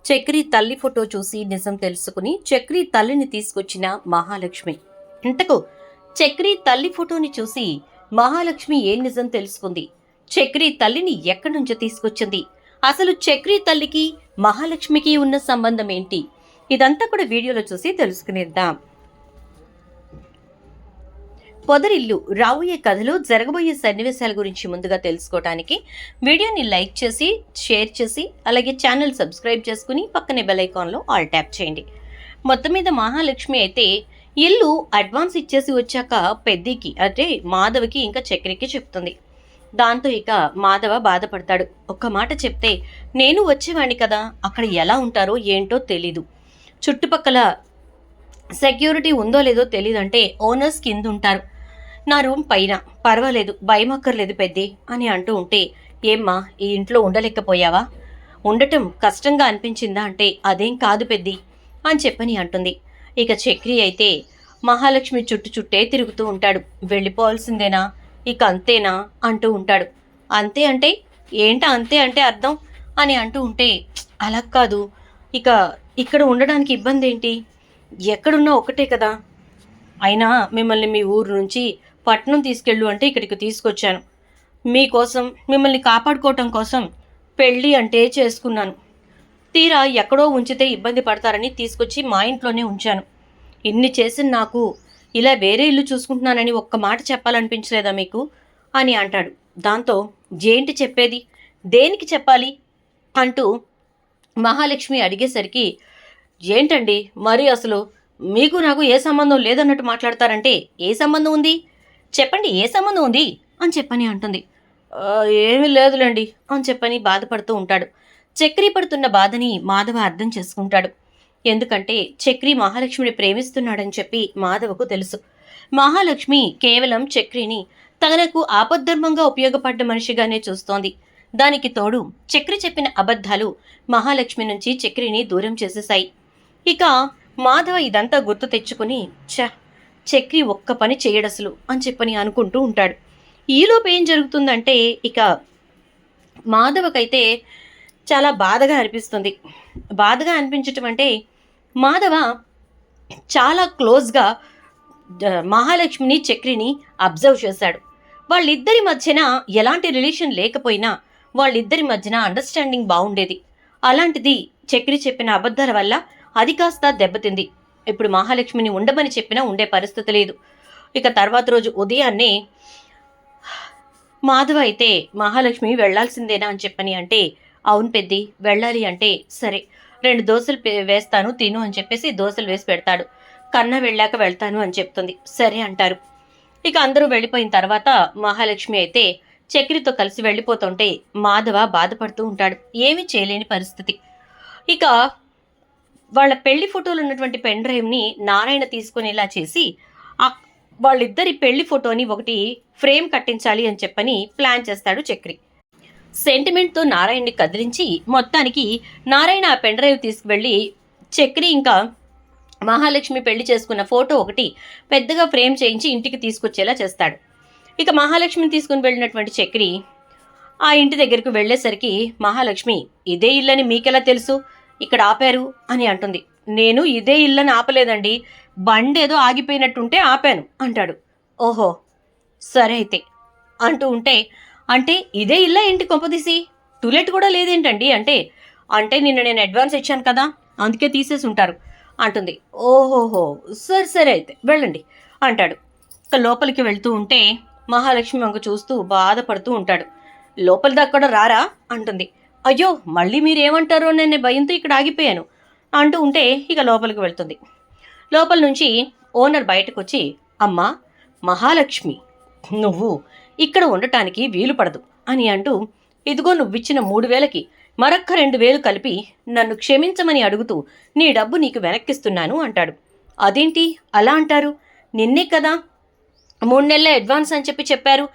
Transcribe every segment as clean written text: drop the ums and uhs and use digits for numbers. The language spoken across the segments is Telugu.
చక్రి తల్లి ఫోటో చూసి నిజం తెలుసుకుని చక్రి తల్లిని తీసుకొచ్చిన మహాలక్ష్మి. ఇంతకు చక్రి తల్లి ఫోటోని చూసి మహాలక్ష్మి ఏం నిజం తెలుసుకుంది? చక్రి తల్లిని ఎక్కడి నుంచి తీసుకొచ్చింది? అసలు చక్రి తల్లికి మహాలక్ష్మికి ఉన్న సంబంధం ఏంటి? ఇదంతా కూడా వీడియోలో చూసి తెలుసుకునేద్దాం. పొదరిల్లు రాబోయే కథలో జరగబోయే సన్నివేశాల గురించి ముందుగా తెలుసుకోవడానికి వీడియోని లైక్ చేసి షేర్ చేసి అలాగే ఛానల్ సబ్స్క్రైబ్ చేసుకుని పక్కనే బెల్ ఐకాన్లో ఆల్ ట్యాప్ చేయండి. మొత్తం మీద మహాలక్ష్మి అయితే ఇల్లు అడ్వాన్స్ ఇచ్చేసి వచ్చాక పెద్దికి అంటే మాధవ్కి ఇంకా చక్రికి చెప్తుంది. దాంతో ఇక మాధవ బాధపడతాడు. ఒక్క మాట చెప్తే నేను వచ్చేవాణ్ణి కదా, అక్కడ ఎలా ఉంటారో ఏంటో తెలీదు, చుట్టుపక్కల సెక్యూరిటీ ఉందో లేదో తెలియదంటే ఓనర్స్ కింద ఉంటారు, నా రూమ్ పైన, పర్వాలేదు భయమక్కర్లేదు పెద్ది అని అంటూ ఉంటే, ఏమ్మా ఈ ఇంట్లో ఉండలేకపోయావా, ఉండటం కష్టంగా అనిపించిందా అంటే అదేం కాదు పెద్ది అని చెప్పని అంటుంది. ఇక చక్రి అయితే మహాలక్ష్మి చుట్టే తిరుగుతూ ఉంటాడు. వెళ్ళిపోవాల్సిందేనా, ఇక అంతేనా అంటూ ఉంటాడు. అంతే అంటే ఏంటా అంతే అంటే అర్థం అని అంటూ ఉంటే, అలా కాదు, ఇక ఇక్కడ ఉండడానికి ఇబ్బంది ఏంటి, ఎక్కడున్నా ఒకటే కదా, అయినా మిమ్మల్ని మీ ఊరు నుంచి పట్నం తీసుకెళ్ళు అంటే ఇక్కడికి తీసుకొచ్చాను, మీకోసం మిమ్మల్ని కాపాడుకోవటం కోసం పెళ్ళి అంటే చేసుకున్నాను, తీరా ఎక్కడో ఉంచితే ఇబ్బంది పడతారని తీసుకొచ్చి మా ఇంట్లోనే ఉంచాను, ఇన్ని చేసిన నాకు ఇలా వేరే ఇల్లు చూసుకుంటున్నానని ఒక్క మాట చెప్పాలనిపించలేదా మీకు అని అంటాడు. దాంతో ఏంటి చెప్పేది, దేనికి చెప్పాలి అంటూ మహాలక్ష్మి అడిగేసరికి, ఏంటండి మరి అసలు మీకు నాకు ఏ సంబంధం లేదన్నట్టు మాట్లాడతారంటే ఏ సంబంధం ఉంది చెప్పండి, ఏ సంబంధం ఉంది అని చెప్పని అంటుంది. ఏమీ లేదులేండి అని చెప్పని బాధపడుతూ ఉంటాడు. చక్రి పడుతున్న బాధని మాధవ అర్థం చేసుకుంటాడు. ఎందుకంటే చక్రి మహాలక్ష్మిని ప్రేమిస్తున్నాడని చెప్పి మాధవకు తెలుసు. మహాలక్ష్మి కేవలం చక్రిని తనకు ఆపద్ధర్మంగా ఉపయోగపడ్డ మనిషిగానే చూస్తోంది. దానికి తోడు చక్రి చెప్పిన అబద్ధాలు మహాలక్ష్మి నుంచి చక్రిని దూరం చేసేశాయి. ఇక మాధవ ఇదంతా గుర్తు తెచ్చుకుని చక్రి ఒక్క పని చేయడసలు అని చెప్పని అనుకుంటూ ఉంటాడు. ఈలోపు ఏం జరుగుతుందంటే ఇక మాధవకైతే చాలా బాధగా అనిపిస్తుంది. బాధగా అనిపించటం అంటే మాధవ చాలా క్లోజ్గా మహాలక్ష్మిని చక్రిని అబ్జర్వ్ చేశాడు. వాళ్ళిద్దరి మధ్యన ఎలాంటి రిలేషన్ లేకపోయినా వాళ్ళిద్దరి మధ్యన అండర్స్టాండింగ్ బాగుండేది. అలాంటిది చక్రి చెప్పిన అబద్ధాల వల్ల అది కాస్త దెబ్బతింది. ఇప్పుడు మహాలక్ష్మిని ఉండమని చెప్పినా ఉండే పరిస్థితి లేదు. ఇక తర్వాత రోజు ఉదయాన్నే మాధవ అయితే మహాలక్ష్మి వెళ్లాల్సిందేనా అని చెప్పని అంటే, అవును పెద్ది వెళ్ళాలి అంటే, సరే 2 దోశలు వేస్తాను తిను అని చెప్పేసి దోశలు వేసి పెడతాడు. కన్నా వెళ్ళాక వెళ్తాను అని చెప్తుంది. సరే అంటారు. ఇక అందరూ వెళ్ళిపోయిన తర్వాత మహాలక్ష్మి అయితే చక్రితో కలిసి వెళ్ళిపోతుంటే మాధవ బాధపడుతూ ఉంటాడు. ఏమీ చేయలేని పరిస్థితి. ఇక వాళ్ళ పెళ్లి ఫోటోలు ఉన్నటువంటి పెన్ డ్రైవ్ని నారాయణ తీసుకునేలా చేసి వాళ్ళిద్దరి పెళ్లి ఫోటోని ఒకటి ఫ్రేమ్ కట్టించాలి అని చెప్పని ప్లాన్ చేస్తాడు చక్రి. సెంటిమెంట్తో నారాయణని కదిలించి మొత్తానికి నారాయణ ఆ పెన్ డ్రైవ్ తీసుకువెళ్ళి చక్రి ఇంకా మహాలక్ష్మి పెళ్లి చేసుకున్న ఫోటో ఒకటి పెద్దగా ఫ్రేమ్ చేయించి ఇంటికి తీసుకొచ్చేలా చేస్తాడు. ఇక మహాలక్ష్మిని తీసుకుని వెళ్ళినటువంటి చక్రి ఆ ఇంటి దగ్గరకు వెళ్ళేసరికి మహాలక్ష్మి, ఇదే ఇల్లని మీకెలా తెలుసు, ఇక్కడ ఆపారు అని అంటుంది. నేను ఇదే ఇల్లని ఆపలేదండి, బండేదో ఆగిపోయినట్టుంటే ఆపాను అంటాడు. ఓహో సరే అయితే అంటూ ఉంటే, అంటే ఇదే ఇల్లా ఏంటి కొంపదీసి, టూలెట్ కూడా లేదేంటండి అంటే, అంటే నిన్న నేను అడ్వాన్స్ ఇచ్చాను కదా అందుకే తీసేసి ఉంటారు అంటుంది. ఓహోహో సరే సరే అయితే వెళ్ళండి అంటాడు. ఇక లోపలికి వెళ్తూ ఉంటే మహాలక్ష్మి వంక చూస్తూ బాధపడుతూ ఉంటాడు. లోపలి దాకా కూడా రారా అంటుంది. అయ్యో మళ్ళీ మీరేమంటారో నేను భయంతో ఇక్కడ ఆగిపోయాను అంటూ ఉంటే ఇక లోపలికి వెళ్తుంది. లోపల నుంచి ఓనర్ బయటకు వచ్చి, అమ్మా మహాలక్ష్మి, నువ్వు ఇక్కడ ఉండటానికి వీలు పడదు అని అంటూ, ఇదిగో నువ్విచ్చిన 3,000కి మరొక్క 2,000 కలిపి నన్ను క్షమించమని అడుగుతూ నీ డబ్బు నీకు వెనక్కిస్తున్నాను అంటాడు. అదేంటి అలా అంటారు, నిన్నే కదా 3 నెలల అడ్వాన్స్ అని చెప్పారు,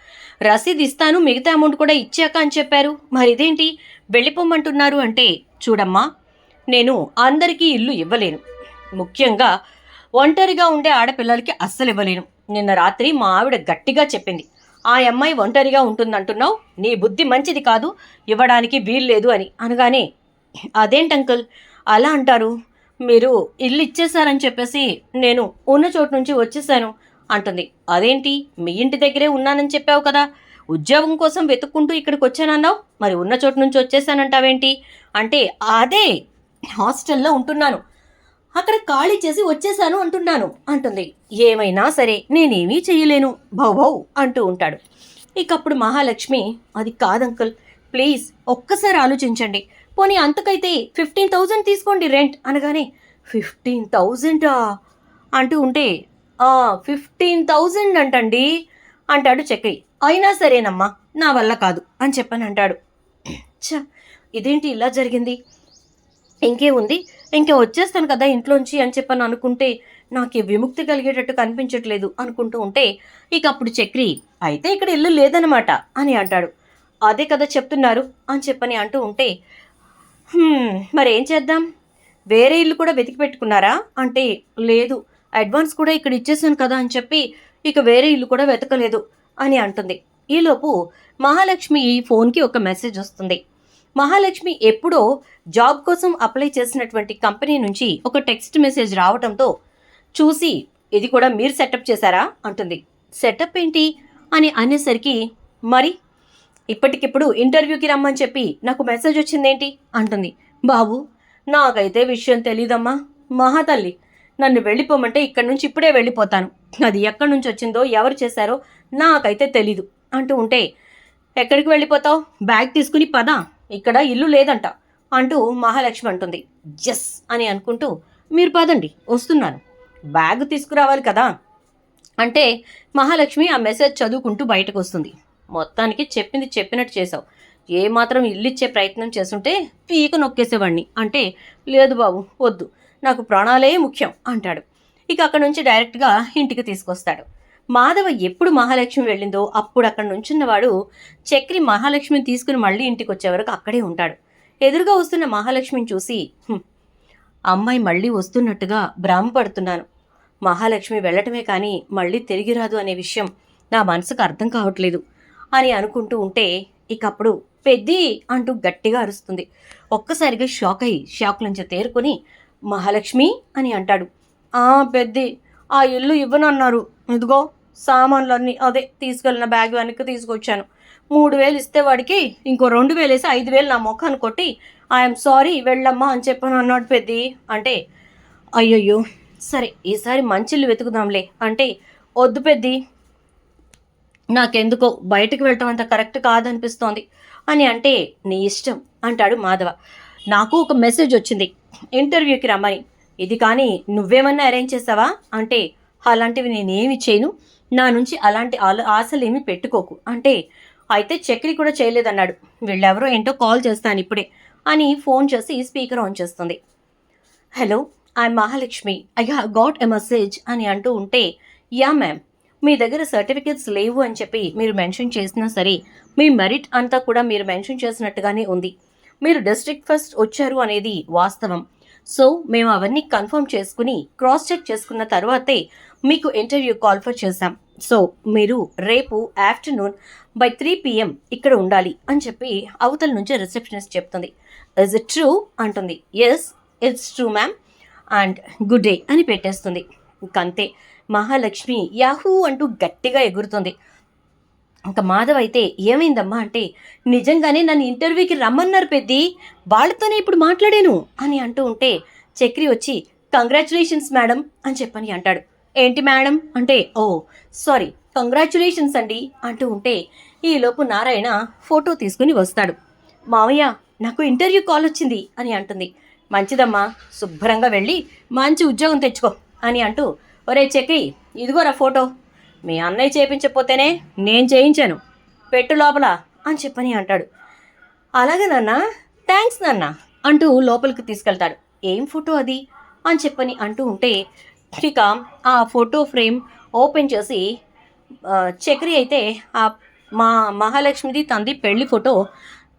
రసీదు ఇస్తాను మిగతా అమౌంట్ కూడా ఇచ్చాక అని చెప్పారు, మరి ఇదేంటి వెళ్ళిపోమంటున్నారు అంటే, చూడమ్మా నేను అందరికీ ఇల్లు ఇవ్వలేను, ముఖ్యంగా ఒంటరిగా ఉండే ఆడపిల్లలకి అస్సలు ఇవ్వలేను. నిన్న రాత్రి మా ఆవిడ గట్టిగా చెప్పింది, ఆ అమ్మాయి ఒంటరిగా ఉంటుందంటున్నావు, నీ బుద్ధి మంచిది కాదు, ఇవ్వడానికి వీల్లేదు అని అనగానే, అదేంటి అంకుల్ అలా అంటారు? మీరు ఇల్లు ఇచ్చేశారని చెప్పేసి నేను ఉన్న చోటు నుంచి వచ్చేసాను అంటుంది. అదేంటి, మీ ఇంటి దగ్గరే ఉన్నానని చెప్పావు కదా, ఉద్యోగం కోసం వెతుక్కుంటూ ఇక్కడికి వచ్చానన్నావు, మరి ఉన్న చోటు నుంచి వచ్చేసానంటావేంటి అంటే, అదే హాస్టల్లో ఉంటున్నాను, అక్కడ ఖాళీ చేసి వచ్చేసాను అంటున్నాను అంటుంది. ఏమైనా సరే నేనేమీ చెయ్యలేను భౌ భౌ అంటూ ఉంటాడు. ఇక అప్పుడు మహాలక్ష్మి, అది కాదంకుల్, ప్లీజ్ ఒక్కసారి ఆలోచించండి, పోనీ అంతకైతే 15,000 తీసుకోండి రెంట్ అనగానే, 15,000 అంటూ ఉంటే, 15,000 అంటండి అంటాడు చక్రి. అయినా సరేనమ్మా, నా వల్ల కాదు అని చెప్పని అంటాడు. ఛ, ఇదేంటి ఇలా జరిగింది, ఇంకే ఉంది, ఇంకే వచ్చేస్తాను కదా ఇంట్లోంచి అని చెప్పని అనుకుంటే నాకు విముక్తి కలిగేటట్టు కనిపించట్లేదు అనుకుంటూ ఉంటే, ఇక అప్పుడు చక్రి, అయితే ఇక్కడ ఇల్లు లేదనమాట అని అంటాడు. అదే కదా చెప్తున్నారు అని చెప్పని అంటూ ఉంటే, మరేం చేద్దాం, వేరే ఇల్లు కూడా వెతికి పెట్టుకున్నారా అంటే, లేదు, అడ్వాన్స్ కూడా ఇక్కడ ఇచ్చేసాను కదా అని చెప్పి ఇక వేరే ఇల్లు కూడా వెతకలేదు అని అంటుంది. ఈలోపు మహాలక్ష్మి ఫోన్కి ఒక మెసేజ్ వస్తుంది. మహాలక్ష్మి ఎప్పుడో జాబ్ కోసం అప్లై చేసినటువంటి కంపెనీ నుంచి ఒక టెక్స్ట్ మెసేజ్ రావడంతో చూసి, ఇది కూడా మీరు సెటప్ చేశారా అంటుంది. సెటప్ ఏంటి అని అనేసరికి, మరి ఇప్పటికిప్పుడు ఇంటర్వ్యూకి రమ్మని చెప్పి నాకు మెసేజ్ వచ్చిందేంటి అంటుంది. బాబు, నాకైతే విషయం తెలీదమ్మా, మహాతల్లి, నన్ను వెళ్ళిపోమంటే ఇక్కడి నుంచి ఇప్పుడే వెళ్ళిపోతాను, అది ఎక్కడి నుంచి వచ్చిందో ఎవరు చేశారో నాకైతే తెలీదు అంటూ ఉంటే, ఎక్కడికి వెళ్ళిపోతావు, బ్యాగ్ తీసుకుని పద, ఇక్కడ ఇల్లు లేదంట అంటూ మహాలక్ష్మి అంటుంది. ఎస్ అని అనుకుంటూ, మీరు పదండి వస్తున్నాను, బ్యాగ్ తీసుకురావాలి కదా అంటే మహాలక్ష్మి ఆ మెసేజ్ చదువుకుంటూ బయటకు వస్తుంది. మొత్తానికి చెప్పింది చెప్పినట్టు చేసావు, ఏమాత్రం ఇల్లు ఇచ్చే ప్రయత్నం చేస్తుంటే పీక నొక్కేసేవాడిని అంటే, లేదు బాబు వద్దు, నాకు ప్రాణాలే ముఖ్యం అంటాడు. ఇక అక్కడ నుంచి డైరెక్ట్గా ఇంటికి తీసుకొస్తాడు. మాధవ ఎప్పుడు మహాలక్ష్మి వెళ్ళిందో అప్పుడు అక్కడ నుంచున్నవాడు చక్రి మహాలక్ష్మిని తీసుకుని మళ్ళీ ఇంటికి వచ్చే వరకు అక్కడే ఉంటాడు. ఎదురుగా వస్తున్న మహాలక్ష్మిని చూసి, అమ్మాయి మళ్ళీ వస్తున్నట్టుగా భ్రమపడుతున్నాను, మహాలక్ష్మి వెళ్ళటమే కానీ మళ్ళీ తిరిగి రాదు అనే విషయం నా మనసుకు అర్థం కావట్లేదు అని అనుకుంటూ ఉంటే, ఇక అప్పుడు పెద్ది అంటూ గట్టిగా అరుస్తుంది. ఒక్కసారిగా షాక్ అయ్యి షాక్ నుంచి తేరుకొని, మహాలక్ష్మి అని అంటాడు. పెద్ది, ఆ ఇల్లు ఇవ్వనన్నారు, ఇదిగో సామాన్లన్నీ అదే తీసుకెళ్ళిన బ్యాగ్ వెనక్కి తీసుకొచ్చాను, 3,000 ఇస్తే వాడికి ఇంకో 2,000 వేసి 5,000 నా ముఖాన్ని కొట్టి ఐఎమ్ సారీ వెళ్ళమ్మా అని చెప్పని అన్నాడు పెద్ది అంటే, అయ్యయ్యో సరే ఈసారి మంచిల్లు వెతుకుదాంలే అంటే, వద్దు పెద్ది, నాకెందుకో బయటకు వెళ్ళటం అంత కరెక్ట్ కాదనిపిస్తోంది అని అంటే, నీ ఇష్టం అంటాడు మాధవ. నాకు ఒక మెసేజ్ వచ్చింది ఇంటర్వ్యూకి రమ్మని, ఇది కానీ నువ్వేమన్నా అరేంజ్ చేసావా అంటే, అలాంటివి నేనేమి చేయను, నా నుంచి అలాంటి ఆశలేమి పెట్టుకోకు అంటే, అయితే చక్రి కూడా చేయలేదన్నాడు, వీళ్ళెవరో ఏంటో కాల్ చేస్తాను ఇప్పుడే అని ఫోన్ చేసి స్పీకర్ ఆన్ చేస్తుంది. Hello, I'm Mahalakshmi, I have got a message అని అంటూ ఉంటే, యా మ్యామ్, మీ దగ్గర సర్టిఫికేట్స్ లేవు అని చెప్పి మీరు మెన్షన్ చేసినా సరే మీ మెరిట్ అంతా కూడా మీరు మెన్షన్ చేసినట్టుగానే ఉంది, మీరు డిస్ట్రిక్ట్ ఫస్ట్ వచ్చారు అనేది వాస్తవం, సో మేము అవన్నీ కన్ఫర్మ్ చేసుకుని క్రాస్ చెక్ చేసుకున్న తర్వాతే మీకు ఇంటర్వ్యూ కాల్ఫర్ చేశాం, సో మీరు రేపు ఆఫ్టర్నూన్ బై 3 PM ఇక్కడ ఉండాలి అని చెప్పి అవతల నుంచి రిసెప్షనిస్ట్ చెప్తుంది. ఇస్ ఇట్ ట్రూ అంటుంది. Yes it's true ma'am and good day అని పెట్టేస్తుంది. ఇంకంతే, మహాలక్ష్మి యాహూ అంటూ గట్టిగా ఎగురుతుంది. ఇంకా మాధవ్ అయితే, ఏమైందమ్మా అంటే, నిజంగానే నన్ను ఇంటర్వ్యూకి రమ్మన్నారు పెద్ది, వాళ్ళతోనే ఇప్పుడు మాట్లాడాను అని అంటూ ఉంటే చక్రి వచ్చి, కంగ్రాచులేషన్స్ మేడం అని చెప్పని అంటాడు. ఏంటి మేడం అంటే, ఓ సారీ కంగ్రాచులేషన్స్ అండి అంటూ ఉంటే ఈలోపు నారాయణ ఫోటో తీసుకుని వస్తాడు. మావయ్య, నాకు ఇంటర్వ్యూ కాల్ వచ్చింది అని అంటుంది. మంచిదమ్మా, శుభ్రంగా వెళ్ళి మంచి ఉద్యోగం తెచ్చుకో అని అంటూ, ఒరే చక్రి, ఇదిగోరా ఫోటో, మీ అన్నయ్య చేయించకపోతేనే నేను చేయించాను, పెట్టు లోపల అని చెప్పని అంటాడు. అలాగే నాన్న, థ్యాంక్స్ నాన్న అంటూ లోపలికి తీసుకెళ్తాడు. ఏం ఫోటో అది అని చెప్పని అంటూ ఉంటే ఇక ఆ ఫోటో ఫ్రేమ్ ఓపెన్ చేసి చక్రి అయితే ఆ మహాలక్ష్మిది తంది పెళ్లి ఫోటో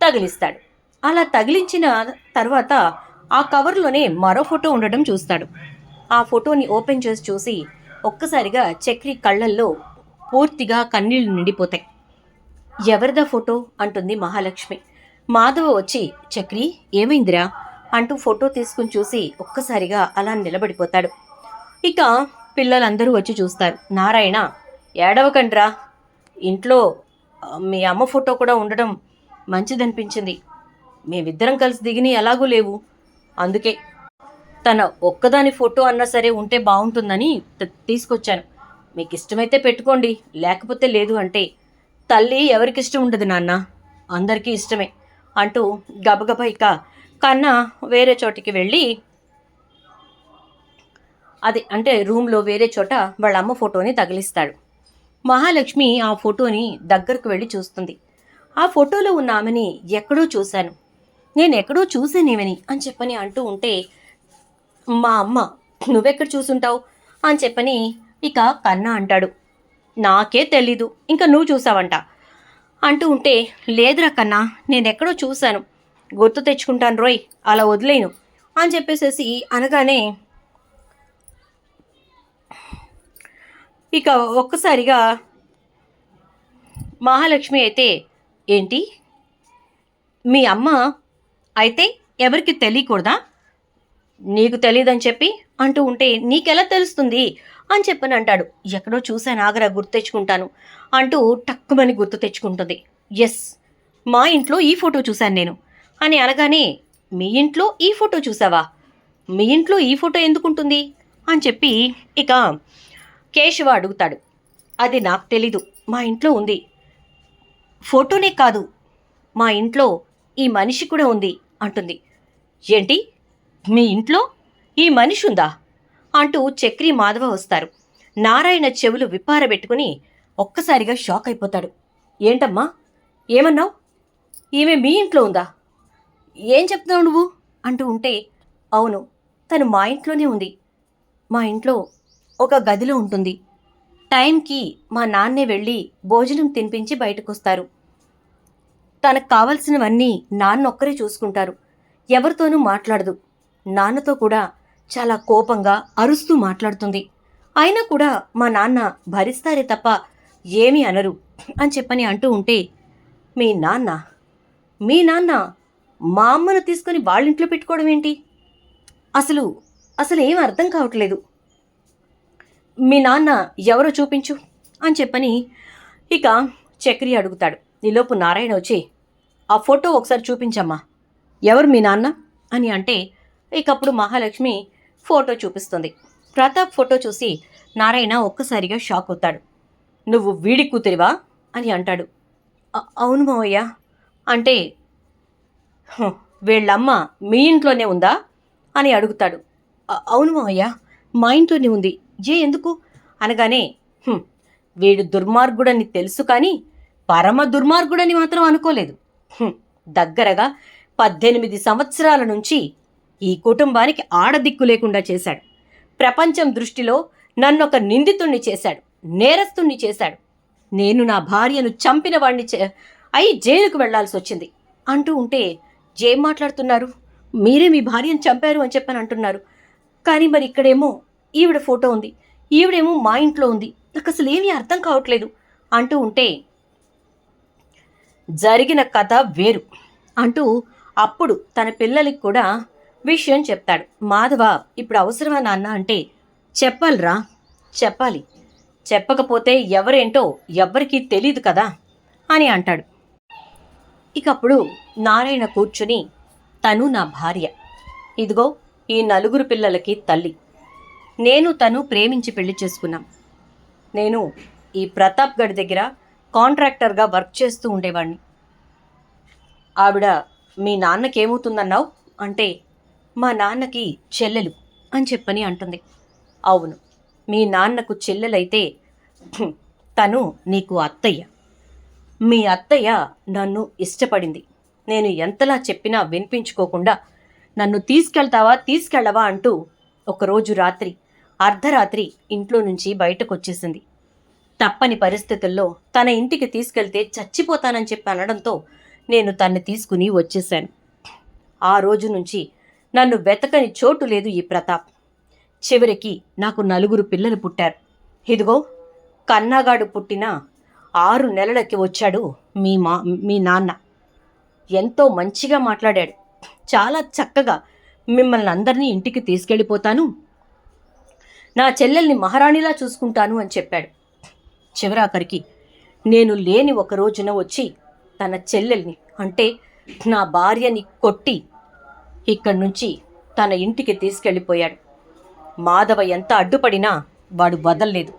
తగిలిస్తాడు. అలా తగిలించిన తర్వాత ఆ కవర్లోనే మరో ఫోటో ఉండడం చూస్తాడు. ఆ ఫోటోని ఓపెన్ చేసి చూసి ఒక్కసారిగా చక్రి కళ్ళల్లో పూర్తిగా కన్నీళ్లు నిండిపోతాయి. ఎవరిదా ఫోటో అంటుంది మహాలక్ష్మి. మాధవ వచ్చి, చక్రి ఏమైందిరా అంటూ ఫోటో తీసుకుని చూసి ఒక్కసారిగా అలా నిలబడిపోతాడు. ఇక పిల్లలందరూ వచ్చి చూస్తారు. నారాయణ, ఏడవకండ్రా, ఇంట్లో మీ అమ్మ ఫోటో కూడా ఉండడం మంచిదనిపించింది. మేమిద్దరం కలిసి దిగిని ఎలాగూ లేవు, అందుకే తన ఒక్కదాని ఫోటో అన్నా సరే ఉంటే బాగుంటుందని తీసుకొచ్చాను. మీకు ఇష్టమైతే పెట్టుకోండి, లేకపోతే లేదు అంటే తల్లి ఎవరికిష్టం ఉండదు నాన్న, అందరికీ ఇష్టమే అంటూ గబగబా ఇక కన్నా వేరే చోటికి వెళ్ళి అంటే రూమ్లో వేరే చోట వాళ్ళ అమ్మ ఫోటోని తగిలిస్తాడు. మహాలక్ష్మి ఆ ఫోటోని దగ్గరకు వెళ్ళి చూస్తుంది. ఆ ఫోటోలో ఉన్న ఆమెని ఎక్కడో చూశాను, నేను ఎక్కడో చూసానేమని అని చెప్పని అంటూ ఉంటే, మా అమ్మ నువ్వెక్కడ చూసుంటావు అని చెప్పని ఇక కన్నా అంటాడు. నాకే తెలీదు, ఇంకా నువ్వు చూసావంట అంటూ ఉంటే, లేదురా కన్నా, నేనెక్కడో చూశాను, గుర్తు తెచ్చుకుంటాను రోయ్, అలా వదిలేను అని చెప్పేసేసి అనగానే ఇక ఒక్కసారిగా మహాలక్ష్మి అయితే, ఏంటి మీ అమ్మ అయితే ఎవరికి తెలియకూడదా, నీకు తెలియదని చెప్పి అంటూ ఉంటే, నీకెలా తెలుస్తుంది అని చెప్పని అంటాడు. ఎక్కడో చూశాను, ఆగరా గుర్తు తెచ్చుకుంటాను అంటూ టక్కుమని గుర్తు తెచ్చుకుంటుంది. ఎస్, మా ఇంట్లో ఈ ఫోటో చూశాను నేను అని అనగానే, మీ ఇంట్లో ఈ ఫోటో చూసావా, మీ ఇంట్లో ఈ ఫోటో ఎందుకుంటుంది అని చెప్పి ఇక కేశవ అడుగుతాడు. అది నాకు తెలీదు, మా ఇంట్లో ఉంది, ఫోటోనే కాదు మా ఇంట్లో ఈ మనిషి కూడా ఉంది అంటుంది. ఏంటి, మీ ఇంట్లో ఈ మనిషి ఉందా అంటూ చక్రి మాధవ వస్తారు. నారాయణ చెవులు విప్పారబెట్టుకుని ఒక్కసారిగా షాక్ అయిపోతాడు. ఏంటమ్మా, ఏమన్నావు, ఈమె మీ ఇంట్లో ఉందా, ఏం చెప్తున్నావు నువ్వు అంటూ ఉంటే, అవును, తను మా ఇంట్లోనే ఉంది, మా ఇంట్లో ఒక గదిలో ఉంటుంది, టైంకి మా నాన్నే వెళ్ళి భోజనం తినిపించి బయటకొస్తారు, తనకు కావలసినవన్నీ నాన్నొక్కరే చూసుకుంటారు, ఎవరితోనూ మాట్లాడదు, నాన్నతో కూడా చాలా కోపంగా అరుస్తూ మాట్లాడుతుంది, అయినా కూడా మా నాన్న భరిస్తారే తప్ప ఏమీ అనరు అని చెప్పని అంటూ ఉంటే, మీ నాన్న మా అమ్మను తీసుకుని వాళ్ళింట్లో పెట్టుకోవడం ఏంటి, అసలు ఏం అర్థం కావట్లేదు, మీ నాన్న ఎవరో చూపించు అని చెప్పని ఇక చక్రి అడుగుతాడు. ఈలోపు నారాయణ వచ్చి, ఆ ఫోటో ఒకసారి చూపించమ్మా, ఎవరు మీ నాన్న అని అంటే, ఇకప్పుడు మహాలక్ష్మి ఫోటో చూపిస్తుంది. ప్రతాప్ ఫోటో చూసి నారాయణ ఒక్కసారిగా షాక్ అవుతాడు. నువ్వు వీడి కూతురివా అని అంటాడు. అవును మావయ్య అంటే, వీళ్ళమ్మ మీ ఇంట్లోనే ఉందా అని అడుగుతాడు. అవును మావయ్య, మా ఇంట్లోనే ఉంది, ఎందుకు అనగానే, వీడు దుర్మార్గుడని తెలుసు కానీ పరమ దుర్మార్గుడని మాత్రం అనుకోలేదు, దగ్గరగా 18 సంవత్సరాల నుంచి ఈ కుటుంబానికి ఆడదిక్కు లేకుండా చేశాడు, ప్రపంచం దృష్టిలో నన్నొక నిందితుణ్ణి చేశాడు, నేరస్తుణ్ణి చేశాడు, నేను నా భార్యను చంపిన వాణ్ణి అయి జైలుకు వెళ్లాల్సి వచ్చింది అంటూ ఉంటే, ఏం మాట్లాడుతున్నారు, మీరే మీ భార్యను చంపారు అని చెప్పని అంటున్నారు, కానీ మరి ఇక్కడేమో ఈవిడ ఫోటో ఉంది, ఈవిడేమో మా ఇంట్లో ఉంది, నాకు అసలు ఏమీ అర్థం కావట్లేదు అంటూ ఉంటే, జరిగిన కథ వేరు అంటూ అప్పుడు తన పిల్లలకి కూడా విషయం చెప్తాడు. మాధవ, ఇప్పుడు అవసరమా నాన్న అంటే, చెప్పాలిరా, చెప్పాలి, చెప్పకపోతే ఎవరేంటో ఎవ్వరికీ తెలీదు కదా అని అంటాడు. ఇకప్పుడు నారాయణ కూర్చుని, తను నా భార్య, ఇదిగో ఈ 4 పిల్లలకి తల్లి, నేను తను ప్రేమించి పెళ్లి చేసుకున్నాం, నేను ఈ ప్రతాప్ గడి దగ్గర కాంట్రాక్టర్గా వర్క్ చేస్తూ ఉండేవాడిని, ఆవిడ మీ నాన్నకేమవుతుందన్నావు అంటే, మా నాన్నకి చెల్లెలు అని చెప్పని అంటుంది. అవును, మీ నాన్నకు చెల్లెలైతే తను నీకు అత్తయ్య, మీ అత్తయ్య నన్ను ఇష్టపడింది, నేను ఎంతలా చెప్పినా వినిపించుకోకుండా నన్ను తీసుకెళ్ళవా అంటూ ఒకరోజు రాత్రి అర్ధరాత్రి ఇంట్లో నుంచి బయటకు వచ్చేసింది. తప్పని పరిస్థితుల్లో తన ఇంటికి తీసుకెళ్తే చచ్చిపోతానని చెప్పి అనడంతో నేను తన్ని తీసుకుని వచ్చేశాను. ఆ రోజు నుంచి నన్ను వెతకని చోటు లేదు ఈ ప్రతాప్. చివరికి నాకు 4 పిల్లలు పుట్టారు. ఇదిగో కన్నాగాడు పుట్టిన 6 నెలలకి వచ్చాడు మీ నాన్న. ఎంతో మంచిగా మాట్లాడాడు, చాలా చక్కగా మిమ్మల్ని అందరినీ ఇంటికి తీసుకెళ్ళిపోతాను, నా చెల్లెల్ని మహారాణిలా చూసుకుంటాను అని చెప్పాడు. చివరాఖరికి నేను లేని ఒక రోజున వచ్చి తన చెల్లెల్ని అంటే నా భార్యని కొట్టి ఇక్కడి నుంచి తన ఇంటికి తీసుకెళ్ళిపోయాడు. మాధవ ఎంత అడ్డుపడినా వాడు వదల్లేదు.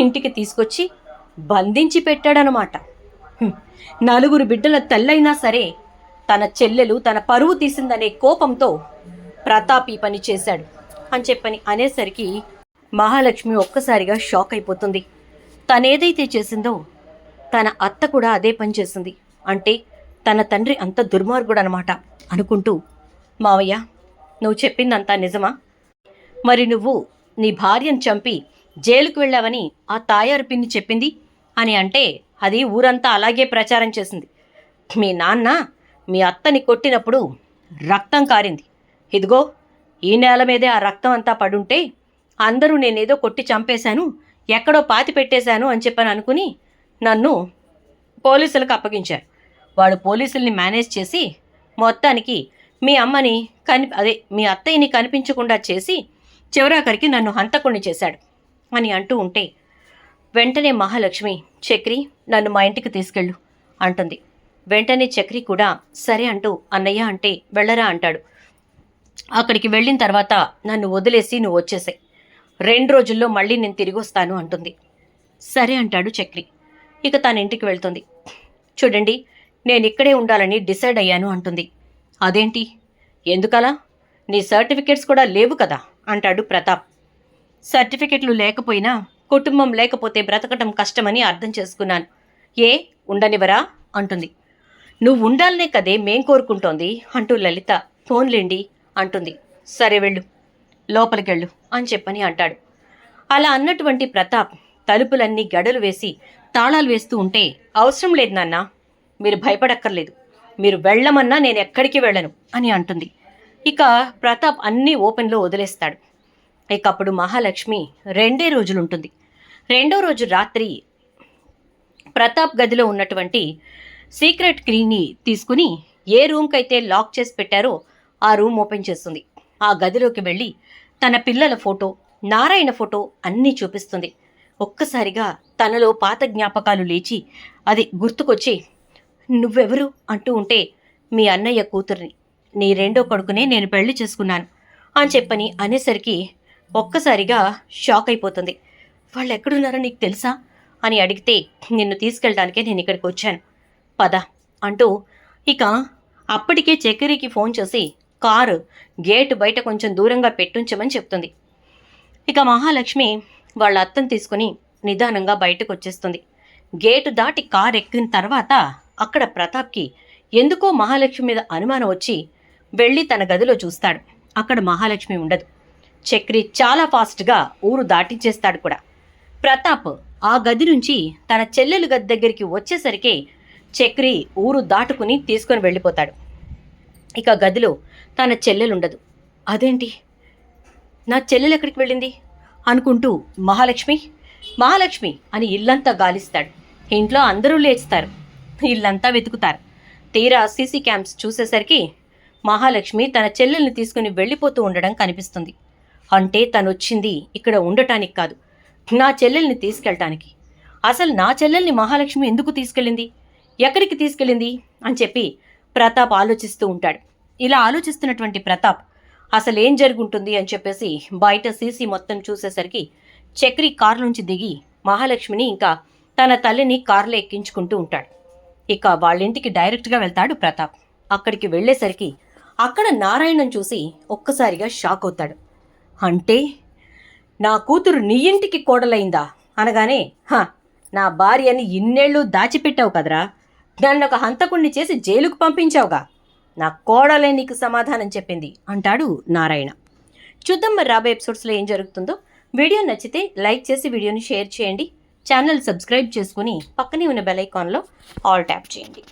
ఇంటికి తీసుకొచ్చి బంధించి పెట్టాడనమాట. నలుగురు బిడ్డల తల్లైనా సరే తన చెల్లెలు తన పరువు తీసిందనే కోపంతో ప్రతాప్ ఈ పని చేశాడు అని చెప్పని అనేసరికి మహాలక్ష్మి ఒక్కసారిగా షాక్ అయిపోతుంది. తనేదైతే చేసిందో తన అత్త కూడా అదే పని చేసింది, అంటే తన తండ్రి అంత దుర్మార్గుడు అనమాట అనుకుంటూ, మావయ్య నువ్వు చెప్పిందంతా నిజమా? మరి నువ్వు నీ భార్యను చంపి జైలుకు వెళ్ళావని ఆ తాయారు పిన్ని చెప్పింది అని అంటే అది ఊరంతా అలాగే ప్రచారం చేసింది. మీ నాన్న మీ అత్తని కొట్టినప్పుడు రక్తం కారింది, ఇదిగో ఈ నేల మీదే ఆ రక్తం అంతా పడుంటే అందరూ నేనేదో కొట్టి చంపేశాను, ఎక్కడో పాతి పెట్టేశాను అని చెప్పని అనుకుని నన్ను పోలీసులకు అప్పగించారు. వాడు పోలీసుల్ని మేనేజ్ చేసి మొత్తానికి మీ అమ్మని మీ అత్తయ్యని కనిపించకుండా చేసి చివరాఖరికి నన్ను హంతకుణ్ణి చేశాడు అని అంటూ ఉంటే వెంటనే మహాలక్ష్మి, చక్రి నన్ను మా ఇంటికి తీసుకెళ్ళు అంటుంది. వెంటనే చక్రి కూడా సరే అంటూ అన్నయ్య అంటే వెళ్ళరా అంటాడు. అక్కడికి వెళ్ళిన తర్వాత నన్ను వదిలేసి నువ్వు వచ్చేసాయి, 2 రోజుల్లో మళ్ళీ నేను తిరిగి వస్తాను అంటుంది. సరే అంటాడు చక్రి. ఇక తన ఇంటికి వెళ్తుంది. చూడండి నేను ఇక్కడే ఉండాలని డిసైడ్ అయ్యాను అంటుంది. అదేంటి, ఎందుకలా? నీ సర్టిఫికేట్స్ కూడా లేవు కదా అంటాడు ప్రతాప్. సర్టిఫికెట్లు లేకపోయినా కుటుంబం లేకపోతే బ్రతకటం కష్టమని అర్థం చేసుకున్నాను. ఏ ఉండనివరా అంటుంది. నువ్వు ఉండాలనే కదే మేం కోరుకుంటోంది అంటూ లలిత ఫోన్లేండి అంటుంది. సరే వెళ్ళు, లోపలికెళ్ళు అని చెప్పని అంటాడు. అలా అన్నటువంటి ప్రతాప్ తలుపులన్నీ గడలు వేసి తాళాలు వేస్తూ ఉంటే అవసరం లేదు నాన్న, మీరు భయపడక్కర్లేదు, మీరు వెళ్ళమన్నా నేను ఎక్కడికి వెళ్ళను అని అంటుంది. ఇక ప్రతాప్ అన్నీ ఓపెన్లో వదిలేస్తాడు. ఇక అప్పుడు మహాలక్ష్మి 2 రోజులుంటుంది. 2వ రోజు రాత్రి ప్రతాప్ గదిలో ఉన్నటువంటి సీక్రెట్ కీని తీసుకుని ఏ రూమ్కైతే లాక్ చేసి పెట్టారో ఆ రూమ్ ఓపెన్ చేస్తుంది. ఆ గదిలోకి వెళ్ళి తన పిల్లల ఫోటో, నారాయణ ఫోటో అన్నీ చూపిస్తుంది. ఒక్కసారిగా తనలో పాత జ్ఞాపకాలు లేచి అది గుర్తుకొచ్చి, నువ్వెవరు అంటూ ఉంటే మీ అన్నయ్య కూతుర్ని, నీ 2వ కొడుకునే నేను పెళ్లి చేసుకున్నాను అని చెప్పని అనేసరికి ఒక్కసారిగా షాక్ అయిపోతుంది. వాళ్ళు ఎక్కడున్నారో నీకు తెలుసా అని అడిగితే నిన్ను తీసుకెళ్ళడానికే నేను ఇక్కడికి వచ్చాను, పద అంటూ ఇక అప్పటికే చక్రికి ఫోన్ చేసి కారు గేటు బయట కొంచెం దూరంగా పెట్టుంచమని చెప్తుంది. ఇక మహాలక్ష్మి వాళ్ళ అత్తను తీసుకుని నిదానంగా బయటకు వచ్చేస్తుంది. గేటు దాటి కారు ఎక్కిన తర్వాత అక్కడ ప్రతాప్కి ఎందుకో మహాలక్ష్మి మీద అనుమానం వచ్చి వెళ్ళి తన గదిలో చూస్తాడు. అక్కడ మహాలక్ష్మి ఉండదు. చక్రి చాలా ఫాస్ట్గా ఊరు దాటించేస్తాడు కూడా. ప్రతాప్ ఆ గది నుంచి తన చెల్లెలు గది దగ్గరికి వచ్చేసరికి చక్రి ఊరు దాటుకుని తీసుకొని వెళ్ళిపోతాడు. ఇక గదిలో తన చెల్లెలుండదు. అదేంటి, నా చెల్లెలు ఎక్కడికి వెళ్ళింది అనుకుంటూ మహాలక్ష్మి మహాలక్ష్మి అని ఇల్లంతా గాలిస్తాడు. ఇంట్లో అందరూ లేస్తారు, ఇల్లంతా వెతుకుతారు. తీరా సీసీ క్యామ్స్ చూసేసరికి మహాలక్ష్మి తన చెల్లెల్ని తీసుకుని వెళ్ళిపోతూ ఉండడం కనిపిస్తుంది. అంటే తను వచ్చింది ఇక్కడ ఉండటానికి కాదు, నా చెల్లెల్ని తీసుకెళ్ళటానికి. అసలు నా చెల్లెల్ని మహాలక్ష్మి ఎందుకు తీసుకెళ్ళింది, ఎక్కడికి తీసుకెళ్ళింది అని చెప్పి ప్రతాప్ ఆలోచిస్తూ ఉంటాడు. ఇలా ఆలోచిస్తున్నటువంటి ప్రతాప్ అసలు ఏం జరుగుంటుంది అని చెప్పేసి బయట సీసీ మొత్తం చూసేసరికి చక్రి కారు నుంచి దిగి మహాలక్ష్మిని ఇంకా తన తల్లిని కారులో ఎక్కించుకుంటూ ఉంటాడు. ఇక వాళ్ళింటికి డైరెక్ట్గా వెళ్తాడు ప్రతాప్. అక్కడికి వెళ్ళేసరికి అక్కడ నారాయణను చూసి ఒక్కసారిగా షాక్ అవుతాడు. అంటే నా కూతురు నీ ఇంటికి కోడలైందా అనగానే, నా భార్యని ఇన్నేళ్ళు దాచిపెట్టావు కదరా, నన్ను ఒక హంతకుణ్ణి చేసి జైలుకు పంపించావుగా, నా కోడలే నీకు సమాధానం చెప్పింది అంటాడు నారాయణ. చూద్దాం మరి రాబోయే ఎపిసోడ్స్లో ఏం జరుగుతుందో. వీడియో నచ్చితే లైక్ చేసి వీడియోని షేర్ చేయండి. ఛానల్ సబ్స్క్రైబ్ చేసుకుని పక్కనే ఉన్న బెల్ ఐకాన్లో ఆల్ ట్యాప్ చేయండి.